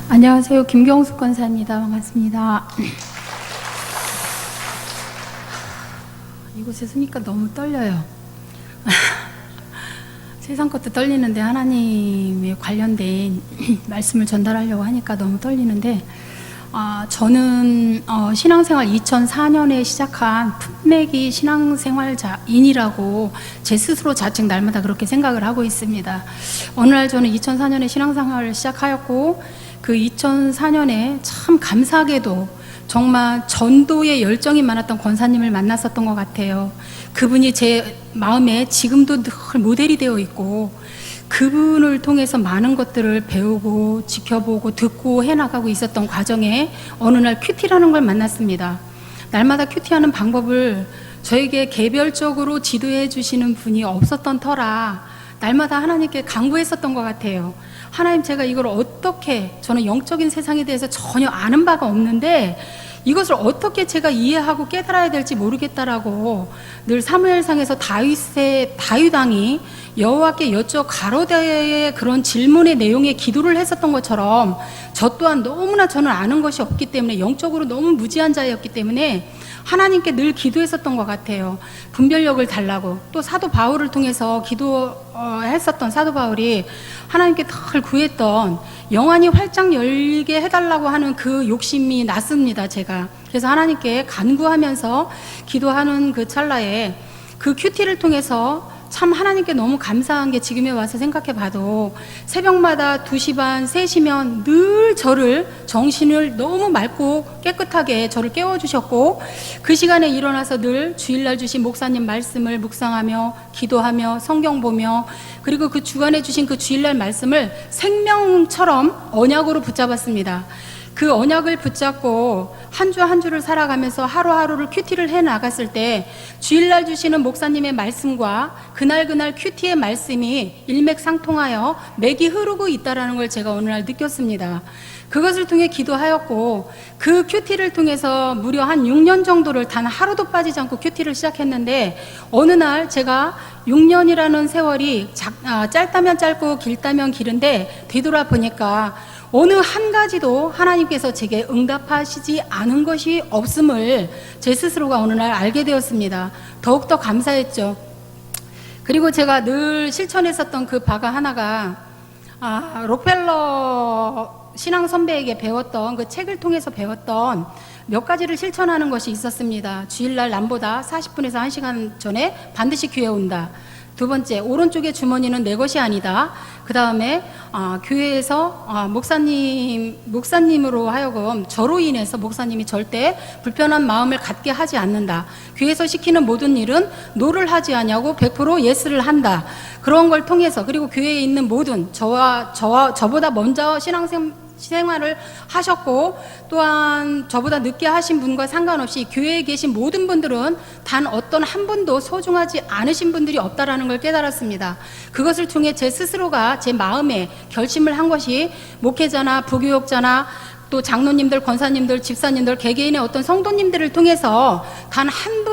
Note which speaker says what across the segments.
Speaker 1: 안녕하세요. 김경숙 권사입니다. 반갑습니다. 이곳에 서니까 너무 떨려요. 세상 것도 떨리는데 하나님에 관련된 말씀을 전달하려고 하니까 너무 떨리는데, 저는 신앙생활 2004년에 시작한 풋내기 신앙생활자인이라고 제 스스로 자책 날마다 그렇게 생각을 하고 있습니다. 어느 날 저는 2004년에 신앙생활을 시작하였고, 그 2004년에 참 감사하게도 정말 전도에 열정이 많았던 권사님을 만났었던 것 같아요. 그분이 제 마음에 지금도 늘 모델이 되어 있고, 그분을 통해서 많은 것들을 배우고 지켜보고 듣고 해나가고 있었던 과정에 어느 날 큐티라는 걸 만났습니다. 날마다 큐티하는 방법을 저에게 개별적으로 지도해 주시는 분이 없었던 터라 날마다 하나님께 간구했었던 것 같아요. 하나님, 제가 이걸 어떻게, 저는 영적인 세상에 대해서 전혀 아는 바가 없는데 이것을 어떻게 제가 이해하고 깨달아야 될지 모르겠다라고 늘 사무엘상에서 다윗왕이 여호와께 여쭤 가로대의 그런 질문의 내용에 기도를 했었던 것처럼, 저 또한 너무나 저는 아는 것이 없기 때문에, 영적으로 너무 무지한 자였기 때문에 하나님께 늘 기도했었던 것 같아요. 분별력을 달라고. 또 사도 바울을 통해서 기도했었던 사도 바울이 하나님께 늘 구했던 영안이 활짝 열리게 해달라고 하는 그 욕심이 났습니다, 제가. 그래서 하나님께 간구하면서 기도하는 그 찰나에 그 큐티를 통해서 참 하나님께 너무 감사한 게, 지금에 와서 생각해 봐도 새벽마다 2시 반, 3시면 늘 저를, 정신을 너무 맑고 깨끗하게 저를 깨워주셨고, 그 시간에 일어나서 늘 주일날 주신 목사님 말씀을 묵상하며 기도하며 성경 보며, 그리고 그 주간에 주신 그 주일날 말씀을 생명처럼 언약으로 붙잡았습니다. 그 언약을 붙잡고 한 주 한 주를 살아가면서 하루하루를 큐티를 해 나갔을 때 주일날 주시는 목사님의 말씀과 그날 큐티의 말씀이 일맥상통하여 맥이 흐르고 있다는 걸 제가 오늘 날 느꼈습니다. 그것을 통해 기도하였고, 그 큐티를 통해서 무려 한 6년 정도를 단 하루도 빠지지 않고 큐티를 시작했는데, 어느 날 제가 6년이라는 세월이 짧다면 짧고 길다면 길은데 되돌아보니까 어느 한 가지도 하나님께서 제게 응답하시지 않은 것이 없음을 제 스스로가 어느 날 알게 되었습니다. 더욱더 감사했죠. 그리고 제가 늘 실천했었던 그 바가 하나가, 록펠러 신앙 선배에게 배웠던, 그 책을 통해서 배웠던 몇 가지를 실천하는 것이 있었습니다. 주일날 남보다 40분에서 1시간 전에 반드시 교회 온다. 두 번째, 오른쪽의 주머니는 내 것이 아니다. 그 다음에 교회에서 목사님으로 하여금 저로 인해서 목사님이 절대 불편한 마음을 갖게 하지 않는다. 교회에서 시키는 모든 일은 노를 하지 않냐고 100% 예스를 한다. 그런 걸 통해서, 그리고 교회에 있는 모든 저보다 먼저 신앙생활을 하셨고, 또한 저보다 늦게 하신 분과 상관없이 교회에 계신 모든 분들은 단 어떤 한 분도 소중하지 않으신 분들이 없다라는 걸 깨달았습니다. 그것을 통해 제 스스로가 제 마음에 결심을 한 것이, 목회자나 부교육자나 또 장로님들, 권사님들, 집사님들, 개개인의 어떤 성도님들을 통해서 단 한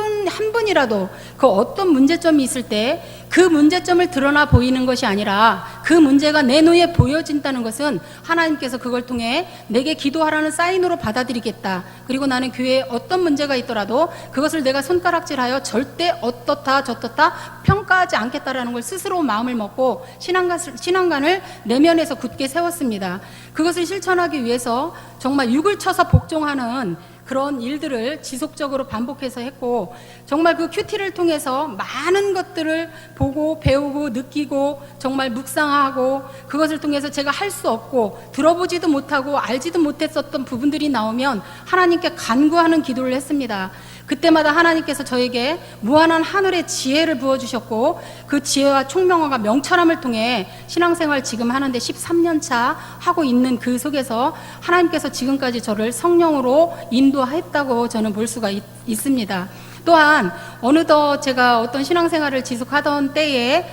Speaker 1: 분이라도 그 어떤 문제점이 있을 때 그 문제점을 드러나 보이는 것이 아니라 그 문제가 내 눈에 보여진다는 것은 하나님께서 그걸 통해 내게 기도하라는 사인으로 받아들이겠다. 그리고 나는 교회에 어떤 문제가 있더라도 그것을 내가 손가락질하여 절대 어떻다 저떻다 평가하지 않겠다라는 걸 스스로 마음을 먹고 신앙관을 내면에서 굳게 세웠습니다. 그것을 실천하기 위해서 정말 육을 쳐서 복종하는 그런 일들을 지속적으로 반복해서 했고, 정말 그 큐티를 통해서 많은 것들을 보고 배우고 느끼고 정말 묵상하고, 그것을 통해서 제가 할 수 없고 들어보지도 못하고 알지도 못했었던 부분들이 나오면 하나님께 간구하는 기도를 했습니다. 그때마다 하나님께서 저에게 무한한 하늘의 지혜를 부어주셨고, 그 지혜와 총명함과 명철함을 통해 신앙생활 지금 하는데 13년 차 하고 있는 그 속에서 하나님께서 지금까지 저를 성령으로 인도했다고 저는 볼 수가 있습니다. 또한 어느덧 제가 어떤 신앙생활을 지속하던 때에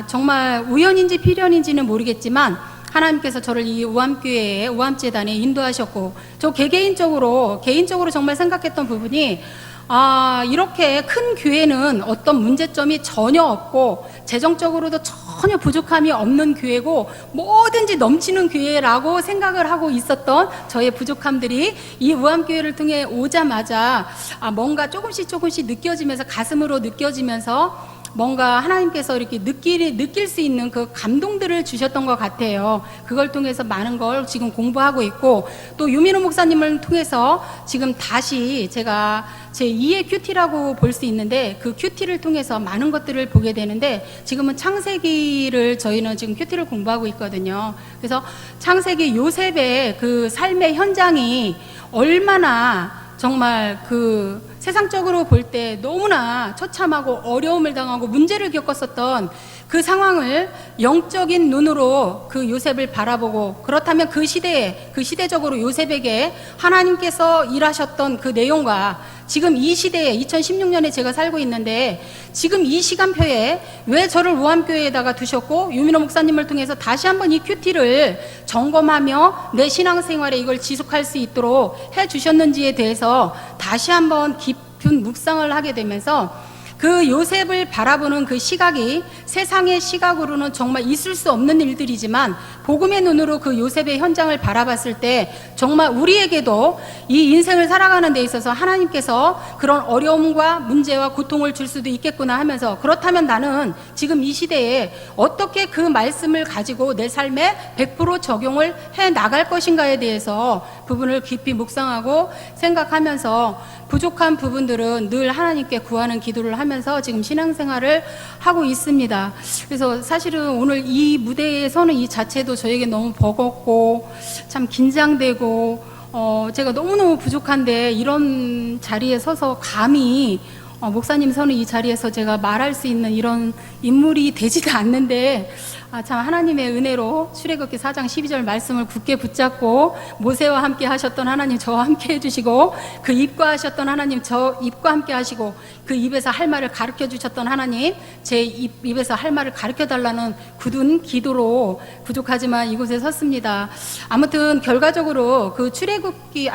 Speaker 1: 정말 우연인지 필연인지는 모르겠지만 하나님께서 저를 이 우암교회에, 우암재단에 인도하셨고, 저 개인적으로 정말 생각했던 부분이, 이렇게 큰 교회는 어떤 문제점이 전혀 없고 재정적으로도 전혀 부족함이 없는 교회고 뭐든지 넘치는 교회라고 생각을 하고 있었던 저의 부족함들이 이 우암교회를 통해 오자마자 뭔가 조금씩 느껴지면서, 가슴으로 느껴지면서 뭔가 하나님께서 이렇게 느낄 수 있는 그 감동들을 주셨던 것 같아요. 그걸 통해서 많은 걸 지금 공부하고 있고, 또 유민호 목사님을 통해서 지금 다시 제가 제 2의 큐티라고 볼 수 있는데, 그 큐티를 통해서 많은 것들을 보게 되는데, 지금은 창세기를 저희는 지금 큐티를 공부하고 있거든요. 그래서 창세기 요셉의 그 삶의 현장이 얼마나 정말 그 세상적으로 볼 때 너무나 처참하고 어려움을 당하고 문제를 겪었었던 그 상황을 영적인 눈으로 그 요셉을 바라보고, 그렇다면 그 시대적으로 요셉에게 하나님께서 일하셨던 그 내용과 지금 이 시대에 2016년에 제가 살고 있는데, 지금 이 시간표에 왜 저를 우암교회에다가 두셨고 유민호 목사님을 통해서 다시 한번 이 큐티를 점검하며 내 신앙생활에 이걸 지속할 수 있도록 해주셨는지에 대해서 다시 한번 깊은 묵상을 하게 되면서, 그 요셉을 바라보는 그 시각이 세상의 시각으로는 정말 있을 수 없는 일들이지만, 복음의 눈으로 그 요셉의 현장을 바라봤을 때 정말 우리에게도 이 인생을 살아가는 데 있어서 하나님께서 그런 어려움과 문제와 고통을 줄 수도 있겠구나 하면서, 그렇다면 나는 지금 이 시대에 어떻게 그 말씀을 가지고 내 삶에 100% 적용을 해 나갈 것인가에 대해서 부분을 깊이 묵상하고 생각하면서, 부족한 부분들은 늘 하나님께 구하는 기도를 하면서 지금 신앙생활을 하고 있습니다. 그래서 사실은 오늘 이 무대에 서는 이 자체도 저에게 너무 버겁고 참 긴장되고, 제가 너무너무 부족한데 이런 자리에 서서 감히 목사님 서는 이 자리에서 제가 말할 수 있는 이런 인물이 되지도 않는데, 참 하나님의 은혜로 출애굽기 4장 12절 말씀을 굳게 붙잡고 모세와 함께 하셨던 하나님 저와 함께 해주시고, 그 입과 하셨던 하나님 저 입과 함께 하시고, 그 입에서 할 말을 가르쳐 주셨던 하나님 제 입에서 할 말을 가르쳐 달라는 굳은 기도로 부족하지만 이곳에 섰습니다. 아무튼 결과적으로 그 출애굽기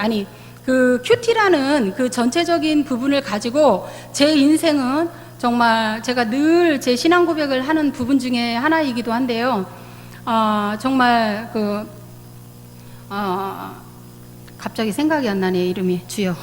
Speaker 1: 그 큐티라는 그 전체적인 부분을 가지고 제 인생은 정말 제가 늘 제 신앙 고백을 하는 부분 중에 하나이기도 한데요. 정말 갑자기 생각이 안 나네, 이름이. 주여.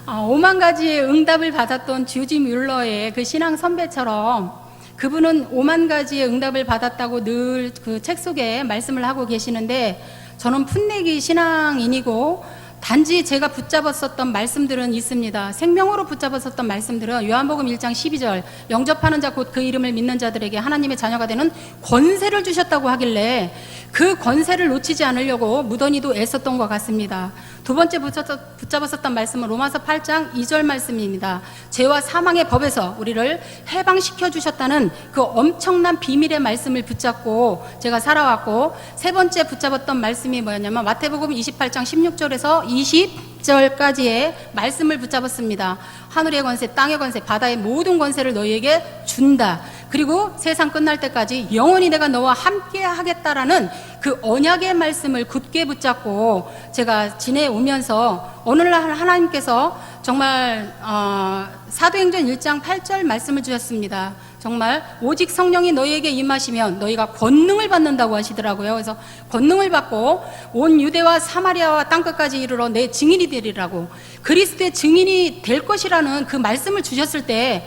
Speaker 1: 5만 가지의 응답을 받았던 주지 뮬러의 그 신앙 선배처럼, 그분은 5만 가지의 응답을 받았다고 늘 그 책 속에 말씀을 하고 계시는데, 저는 풋내기 신앙인이고 단지 제가 붙잡았었던 말씀들은 있습니다. 생명으로 붙잡았었던 말씀들은 요한복음 1장 12절 영접하는 자 곧 그 이름을 믿는 자들에게 하나님의 자녀가 되는 권세를 주셨다고 하길래 그 권세를 놓치지 않으려고 무던히도 애썼던 것 같습니다. 두 번째 붙잡았었던 말씀은 로마서 8장 2절 말씀입니다. 죄와 사망의 법에서 우리를 해방시켜 주셨다는 그 엄청난 비밀의 말씀을 붙잡고 제가 살아왔고, 세 번째 붙잡았던 말씀이 뭐였냐면 마태복음 28장 16절에서 20절까지의 말씀을 붙잡았습니다. 하늘의 권세, 땅의 권세, 바다의 모든 권세를 너희에게 준다. 그리고 세상 끝날 때까지 영원히 내가 너와 함께 하겠다라는 그 언약의 말씀을 굳게 붙잡고 제가 지내오면서, 오늘날 하나님께서 정말 사도행전 1장 8절 말씀을 주셨습니다. 정말 오직 성령이 너희에게 임하시면 너희가 권능을 받는다고 하시더라고요. 그래서 권능을 받고 온 유대와 사마리아와 땅끝까지 이르러 내 증인이 되리라고, 그리스도의 증인이 될 것이라는 그 말씀을 주셨을 때,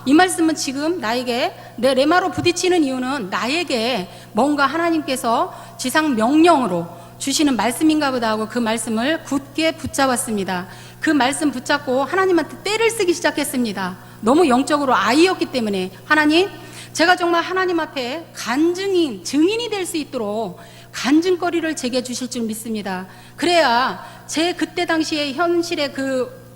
Speaker 1: 이 말씀은 지금 나에게 내 레마로 부딪히는 이유는 나에게 뭔가 하나님께서 지상 명령으로 주시는 말씀인가 보다 하고 그 말씀을 굳게 붙잡았습니다. 그 말씀 붙잡고 하나님한테 떼를 쓰기 시작했습니다. 너무 영적으로 아이였기 때문에, 하나님, 제가 정말 하나님 앞에 증인이 될 수 있도록 간증거리를 제게 주실 줄 믿습니다. 그래야 제 그때 당시의 현실의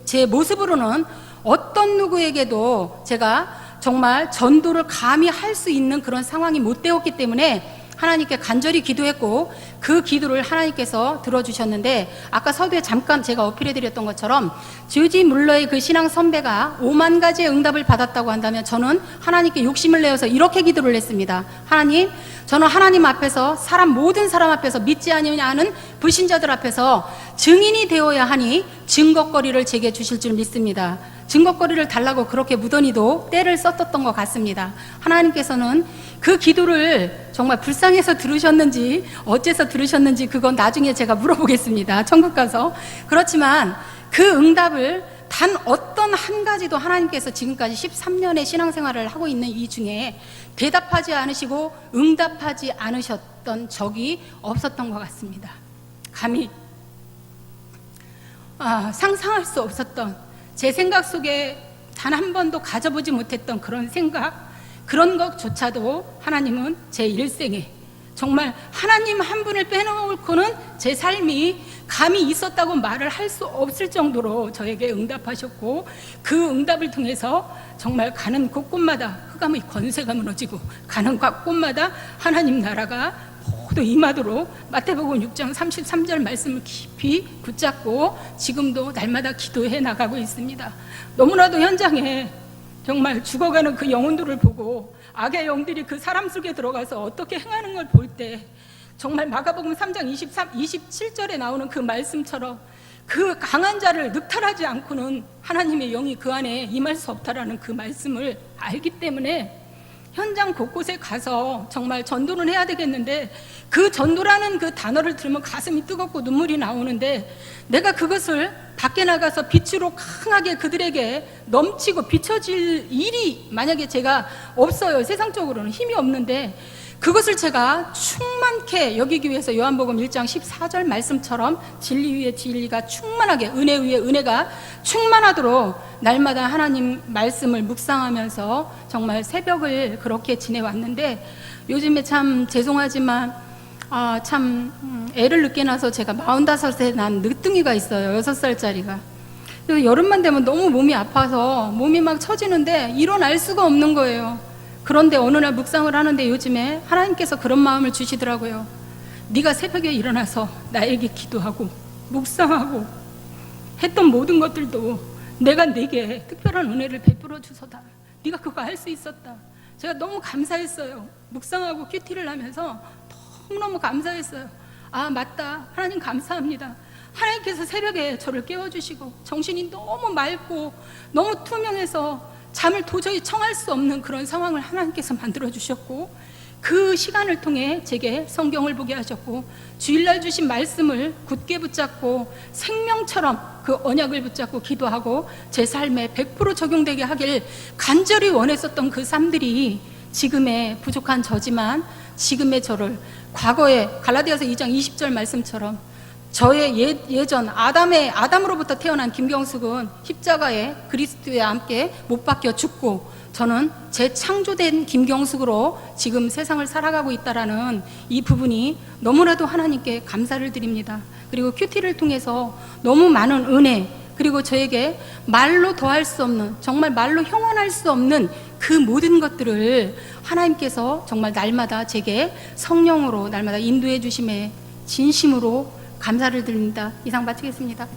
Speaker 1: 제 모습으로는 어떤 누구에게도 제가 정말 전도를 감히 할 수 있는 그런 상황이 못 되었기 때문에 하나님께 간절히 기도했고, 그 기도를 하나님께서 들어주셨는데, 아까 서두에 잠깐 제가 어필해드렸던 것처럼 주지 물러의 그 신앙 선배가 5만 가지의 응답을 받았다고 한다면, 저는 하나님께 욕심을 내어서 이렇게 기도를 했습니다. 하나님, 저는 하나님 앞에서 모든 사람 앞에서 믿지 아니하는 불신자들 앞에서 증인이 되어야 하니 증거거리를 제게 주실 줄 믿습니다. 증거거리를 달라고 그렇게 무던히도 때를 썼었던 것 같습니다. 하나님께서는 그 기도를 정말 불쌍해서 들으셨는지 어째서 들으셨는지 그건 나중에 제가 물어보겠습니다. 천국 가서. 그렇지만 그 응답을 단 어떤 한 가지도 하나님께서 지금까지 13년의 신앙생활을 하고 있는 이 중에 대답하지 않으시고 응답하지 않으셨던 적이 없었던 것 같습니다. 감히 상상할 수 없었던, 제 생각 속에 단 한 번도 가져보지 못했던 그런 생각, 그런 것조차도 하나님은 제 일생에 정말 하나님 한 분을 빼놓고는 제 삶이 감히 있었다고 말을 할 수 없을 정도로 저에게 응답하셨고, 그 응답을 통해서 정말 가는 곳곳마다 흑암의 권세가 무너지고 가는 곳곳마다 하나님 나라가 모두 임하도록 마태복음 6장 33절 말씀을 깊이 붙잡고 지금도 날마다 기도해 나가고 있습니다. 너무나도 현장에 정말 죽어가는 그 영혼들을 보고 악의 영들이 그 사람 속에 들어가서 어떻게 행하는 걸 볼 때 정말 마가복음 3장 27절에 나오는 그 말씀처럼 그 강한 자를 늑탈하지 않고는 하나님의 영이 그 안에 임할 수 없다라는 그 말씀을 알기 때문에 현장 곳곳에 가서 정말 전도는 해야 되겠는데, 그 전도라는 그 단어를 들으면 가슴이 뜨겁고 눈물이 나오는데, 내가 그것을 밖에 나가서 빛으로 강하게 그들에게 넘치고 비춰질 일이 만약에 제가 없어요. 세상적으로는 힘이 없는데 그것을 제가 충만케 여기기 위해서 요한복음 1장 14절 말씀처럼 진리 위에 진리가 충만하게, 은혜 위에 은혜가 충만하도록 날마다 하나님 말씀을 묵상하면서 정말 새벽을 그렇게 지내왔는데, 요즘에 참 죄송하지만 애를 늦게 낳아서 제가 45세 난 늦둥이가 있어요. 6살짜리가. 여름만 되면 너무 몸이 아파서 몸이 막 처지는데 일어날 수가 없는 거예요. 그런데 어느 날 묵상을 하는데 요즘에 하나님께서 그런 마음을 주시더라고요. 네가 새벽에 일어나서 나에게 기도하고 묵상하고 했던 모든 것들도 내가 네게 특별한 은혜를 베풀어 주소다. 네가 그거 할 수 있었다. 제가 너무 감사했어요. 묵상하고 큐티를 하면서 너무너무 감사했어요. 맞다. 하나님 감사합니다. 하나님께서 새벽에 저를 깨워주시고 정신이 너무 맑고 너무 투명해서 잠을 도저히 청할 수 없는 그런 상황을 하나님께서 만들어주셨고, 그 시간을 통해 제게 성경을 보게 하셨고 주일날 주신 말씀을 굳게 붙잡고 생명처럼 그 언약을 붙잡고 기도하고 제 삶에 100% 적용되게 하길 간절히 원했었던 그 삶들이 지금의 부족한 저지만 지금의 저를, 과거에 갈라디아서 2장 20절 말씀처럼 저의 예전 아담으로부터 태어난 김경숙은 십자가에 그리스도에 함께 못 박혀 죽고 저는 재창조된 김경숙으로 지금 세상을 살아가고 있다라는 이 부분이 너무나도 하나님께 감사를 드립니다. 그리고 큐티를 통해서 너무 많은 은혜, 그리고 저에게 말로 더할 수 없는, 정말 말로 형언할 수 없는 그 모든 것들을 하나님께서 정말 날마다 제게 성령으로 날마다 인도해 주심에 진심으로 감사를 드립니다. 이상 마치겠습니다.